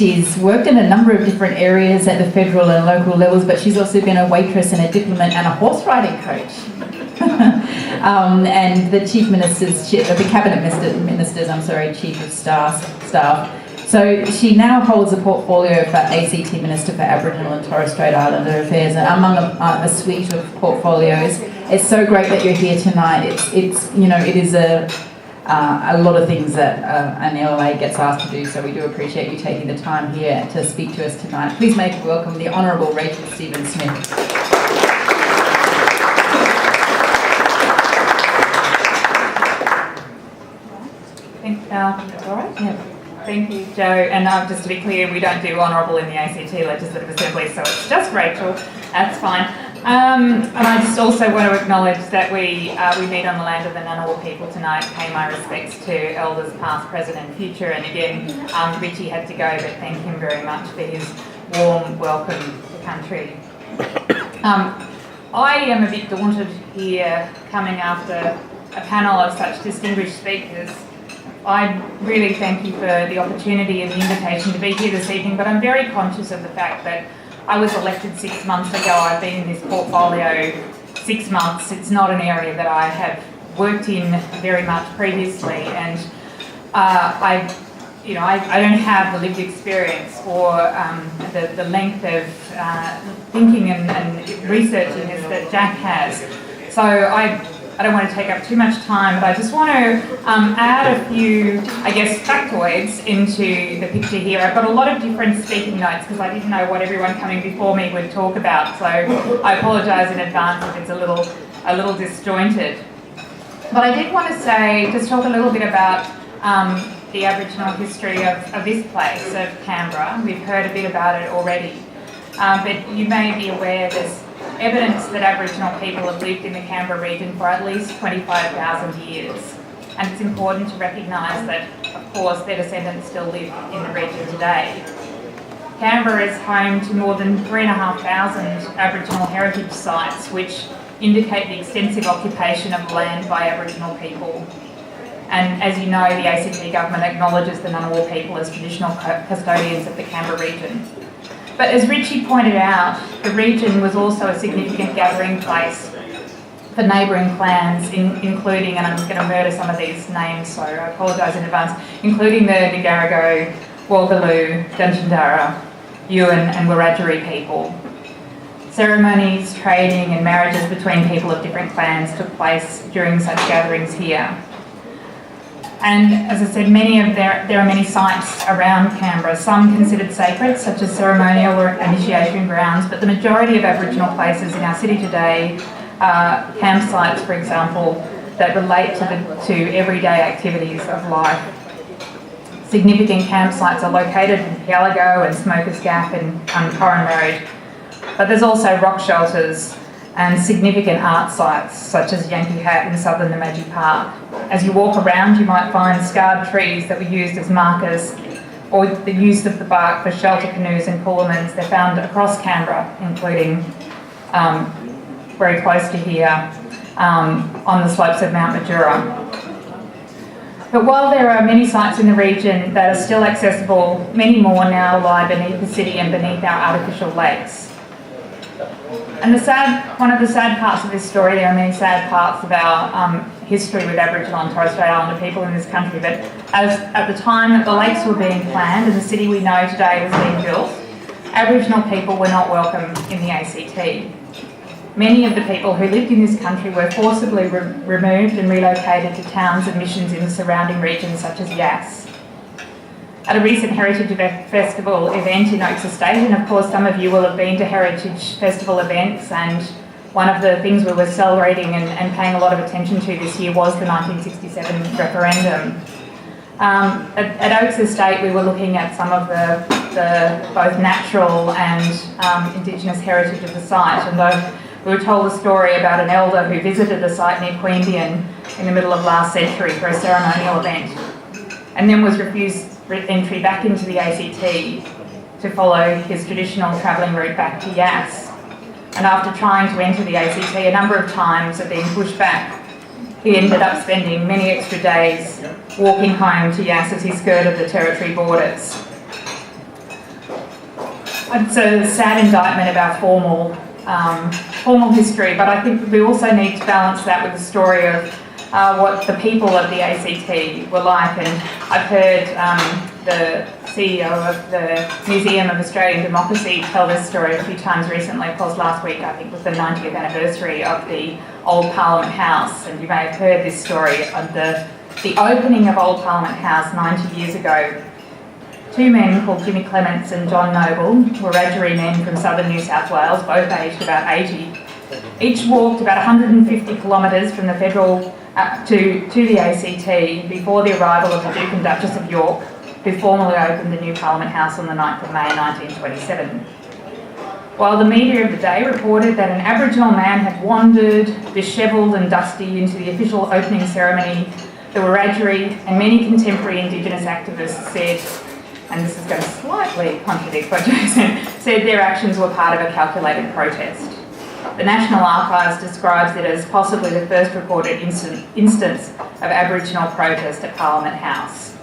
She's worked in a number of different areas at the federal and local levels, but she's also been a waitress and a diplomat and a horse riding coach. And the the cabinet ministers, chief of staff. So she now holds a portfolio for ACT Minister for Aboriginal and Torres Strait Islander Affairs, and among a suite of portfolios. It's so great that you're here tonight. It is a lot of things that an LLA gets asked to do, so we do appreciate you taking the time here to speak to us tonight. Please make welcome the Honourable Rachel Stephen-Smith. All right. Yeah. Thank you, Joe. And just to be clear, we don't do honourable in the ACT Legislative Assembly, so it's just Rachel. That's fine. And I just also want to acknowledge that we meet on the land of the Ngunnawal people tonight. Pay my respects to elders past, present and future. And again, Richie had to go, but thank him very much for his warm welcome to the country. I am a bit daunted here coming after a panel of such distinguished speakers. I really thank you for the opportunity and the invitation to be here this evening, but I'm very conscious of the fact that I was elected 6 months ago. I've been in this portfolio 6 months. It's not an area that I have worked in very much previously, and I don't have the lived experience or the length of thinking and researching this that Jack has. So I don't want to take up too much time, but I just want to add a few, factoids into the picture here. I've got a lot of different speaking notes because I didn't know what everyone coming before me would talk about, so I apologise in advance if it's a little disjointed. But I did want to just talk a little bit about the Aboriginal history of this place, of Canberra. We've heard a bit about it already, but you may be aware there's evidence that Aboriginal people have lived in the Canberra region for at least 25,000 years. And it's important to recognise that, of course, their descendants still live in the region today. Canberra is home to more than 3,500 Aboriginal heritage sites, which indicate the extensive occupation of land by Aboriginal people. And as you know, the ACT government acknowledges the Ngunnawal people as traditional custodians of the Canberra region. But as Richie pointed out, the region was also a significant gathering place for neighbouring clans, including, and I'm going to murder some of these names, so I apologise in advance, including the Ngarigo, Walgaloo, Dantjindara, Yuin and Wiradjuri people. Ceremonies, trading and marriages between people of different clans took place during such gatherings here. And as I said, there are many sites around Canberra, some considered sacred, such as ceremonial or initiation grounds, but the majority of Aboriginal places in our city today are campsites, for example, that relate to everyday activities of life. Significant campsites are located in Pialago and Smokers Gap and Corrin Road, but there's also rock shelters and significant art sites such as Yankee Hat in southern Namaji Park. As you walk around, you might find scarred trees that were used as markers, or the use of the bark for shelter canoes and pullamans. They're found across Canberra, including very close to here on the slopes of Mount Majura. But while there are many sites in the region that are still accessible, many more now lie beneath the city and beneath our artificial lakes. And one of the sad parts of this story, there are many sad parts of our history with Aboriginal and Torres Strait Islander people in this country, but as at the time that the lakes were being planned and the city we know today was being built, Aboriginal people were not welcome in the ACT. Many of the people who lived in this country were forcibly removed and relocated to towns and missions in the surrounding regions such as Yass. At a recent Heritage Festival event in Oaks Estate, and of course some of you will have been to Heritage Festival events, and one of the things we were celebrating and paying a lot of attention to this year was the 1967 referendum. At Oaks Estate we were looking at some of the both natural and Indigenous heritage of the site, and we were told a story about an elder who visited the site near Queanbeyan in the middle of last century for a ceremonial event, and then was refused entry back into the ACT to follow his traditional travelling route back to Yass. And after trying to enter the ACT a number of times and being pushed back, he ended up spending many extra days walking home to Yass as he skirted the territory borders. it's a sad indictment of our formal history, but I think we also need to balance that with the story of what the people of the ACT were like. And I've heard the CEO of the Museum of Australian Democracy tell this story a few times recently. Of course, last week I think was the 90th anniversary of the old Parliament House, and you may have heard this story of the opening of old Parliament House 90 years ago. Two men called Jimmy Clements and John Noble, Wiradjuri men from southern New South Wales, both aged about 80. Each walked about 150 kilometres from the federal to the ACT before the arrival of the Duke and Duchess of York, who formally opened the new Parliament House on the 9th of May 1927. While the media of the day reported that an Aboriginal man had wandered, dishevelled and dusty, into the official opening ceremony, the Wiradjuri and many contemporary Indigenous activists said, and this is going to slightly contradict what Jason said, their actions were part of a calculated protest. The National Archives describes it as possibly the first recorded instance of Aboriginal protest at Parliament House.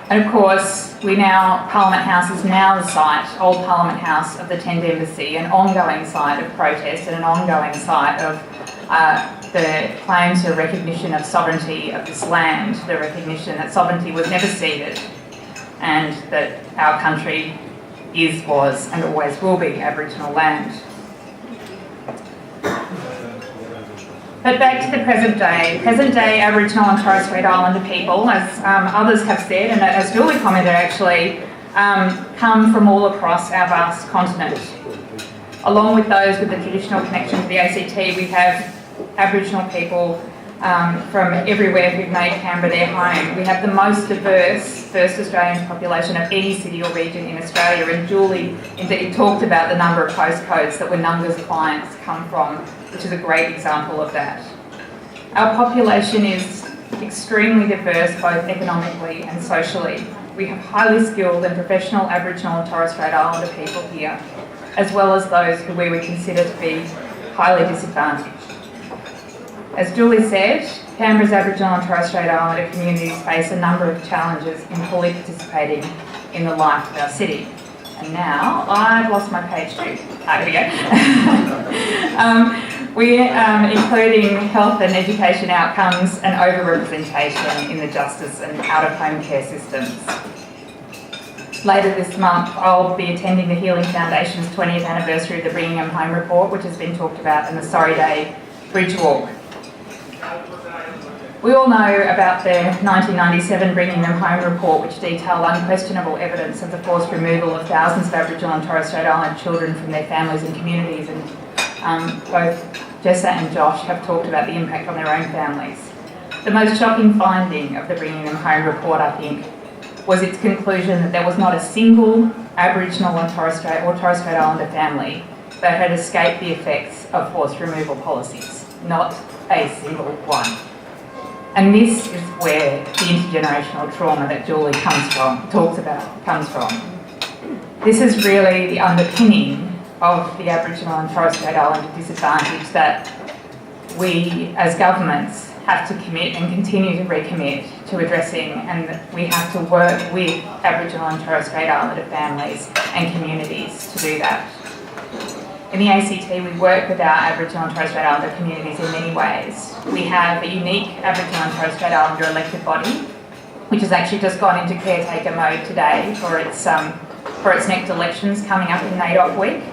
And of course, Parliament House is now the site, old Parliament House, of the Tent Embassy, an ongoing site of protest and an ongoing site of the claim to recognition of sovereignty of this land, the recognition that sovereignty was never ceded, and that our country was, and always will be Aboriginal land. But back to the present day Aboriginal and Torres Strait Islander people, as others have said, and as Julie commented actually, come from all across our vast continent. Along with those with the traditional connection to the ACT, we have Aboriginal people from everywhere who've made Canberra their home. We have the most diverse First Australian population of any city or region in Australia, and Julie indeed talked about the number of postcodes that Woononga's clients come from, which is a great example of that. Our population is extremely diverse both economically and socially. We have highly skilled and professional Aboriginal and Torres Strait Islander people here, as well as those who we would consider to be highly disadvantaged. As Julie said, Canberra's Aboriginal and Torres Strait Islander communities face a number of challenges in fully participating in the life of our city. And now, I've lost my page too. Here we go. Including health and education outcomes and over-representation in the justice and out-of-home care systems. Later this month, I'll be attending the Healing Foundation's 20th anniversary of the Bringing Them Home report, which has been talked about in the Sorry Day Bridge Walk. We all know about the 1997 Bringing Them Home report, which detailed unquestionable evidence of the forced removal of thousands of Aboriginal and Torres Strait Islander children from their families and communities, and both Jessa and Josh have talked about the impact on their own families. The most shocking finding of the Bringing Them Home report, I think, was its conclusion that there was not a single Aboriginal and Torres Strait Islander family that had escaped the effects of forced removal policies. Not a single one. And this is where the intergenerational trauma that Julie comes from. This is really the underpinning of the Aboriginal and Torres Strait Islander disadvantage that we as governments have to commit and continue to recommit to addressing, and that we have to work with Aboriginal and Torres Strait Islander families and communities to do that. In the ACT, we work with our Aboriginal and Torres Strait Islander communities in many ways. We have a unique Aboriginal and Torres Strait Islander elected body, which has actually just gone into caretaker mode today for its next elections coming up in NAIDOC week.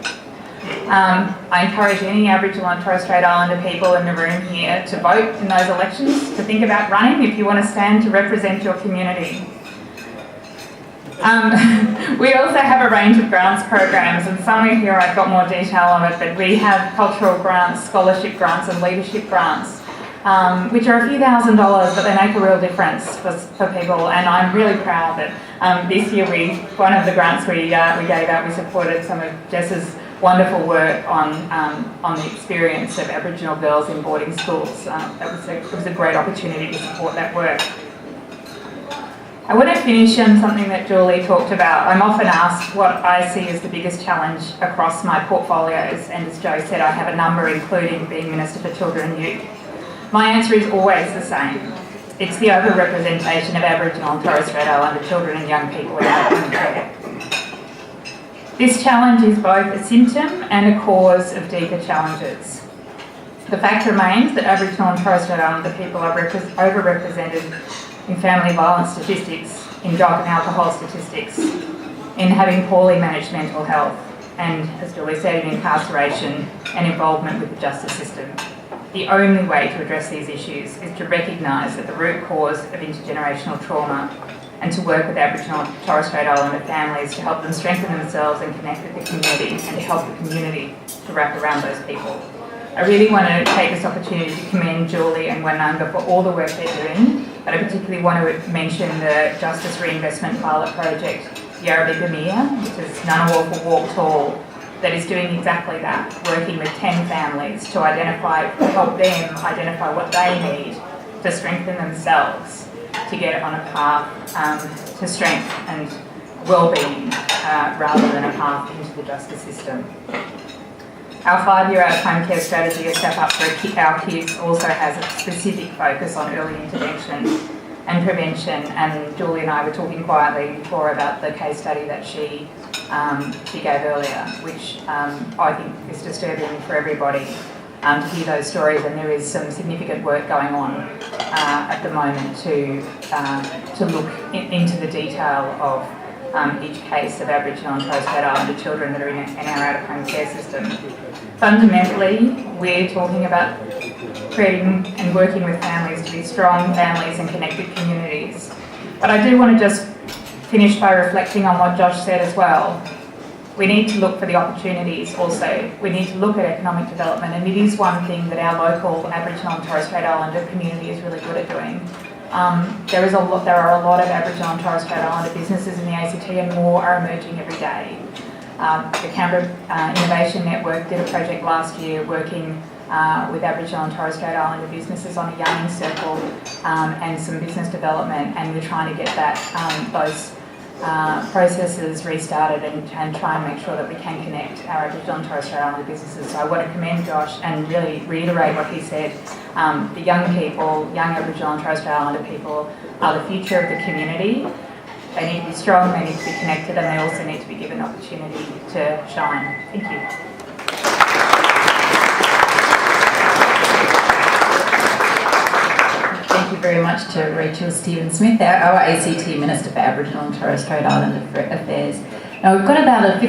I encourage any Aboriginal and Torres Strait Islander people in the room here to vote in those elections, to think about running if you want to stand to represent your community. We also have a range of grants programs, and somewhere here I've got more detail on it, but we have cultural grants, scholarship grants and leadership grants, which are a few $1,000s, but they make a real difference for people, and I'm really proud that this year one of the grants we gave out, we supported some of Jess's wonderful work on the experience of Aboriginal girls in boarding schools. It was a great opportunity to support that work. I want to finish on something that Julie talked about. I'm often asked what I see as the biggest challenge across my portfolios, and as Jo said, I have a number, including being Minister for Children and Youth. My answer is always the same. It's the over-representation of Aboriginal and Torres Strait Islander children and young people in our care. This challenge is both a symptom and a cause of deeper challenges. The fact remains that Aboriginal and Torres Strait Islander people are overrepresented in family violence statistics, in drug and alcohol statistics, in having poorly managed mental health, and, as Julie said, in incarceration and involvement with the justice system. The only way to address these issues is to recognise that the root cause of intergenerational trauma and to work with Aboriginal and Torres Strait Islander families to help them strengthen themselves and connect with the community and to help the community to wrap around those people. I really want to take this opportunity to commend Julie and Wananga for all the work they're doing, but I particularly want to mention the Justice Reinvestment Pilot Project, Yarrabee Bamia, which is Ngunnawal for Walk Tall, that is doing exactly that, working with 10 families to help them identify what they need to strengthen themselves to get on a path to strength and well-being rather than a path into the justice system. Our 5-year out-of-home care strategy, A Step Up for Our Kids, also has a specific focus on early intervention and prevention, and Julie and I were talking quietly before about the case study that she gave earlier, which I think is disturbing for everybody to hear those stories, and there is some significant work going on at the moment to look into the detail of each case of Aboriginal and Torres Strait Islander children that are in our out-of-home care system. Fundamentally, we're talking about creating and working with families to be strong families and connected communities. But I do want to just finish by reflecting on what Josh said as well. We need to look for the opportunities also. We need to look at economic development, and it is one thing that our local Aboriginal and Torres Strait Islander community is really good at doing. There are a lot of Aboriginal and Torres Strait Islander businesses in the ACT, and more are emerging every day. The Canberra Innovation Network did a project last year working with Aboriginal and Torres Strait Islander businesses on a yarning circle and some business development, and we're trying to get those processes restarted and try and make sure that we can connect our Aboriginal and Torres Strait Islander businesses. So I want to commend Josh and really reiterate what he said. The young people, young Aboriginal and Torres Strait Islander people are the future of the community. They need to be strong, they need to be connected, and they also need to be given opportunity to shine. Thank you. Thank you very much to Rachel Stephen-Smith, our ACT Minister for Aboriginal and Torres Strait Islander Affairs. Now we've got about a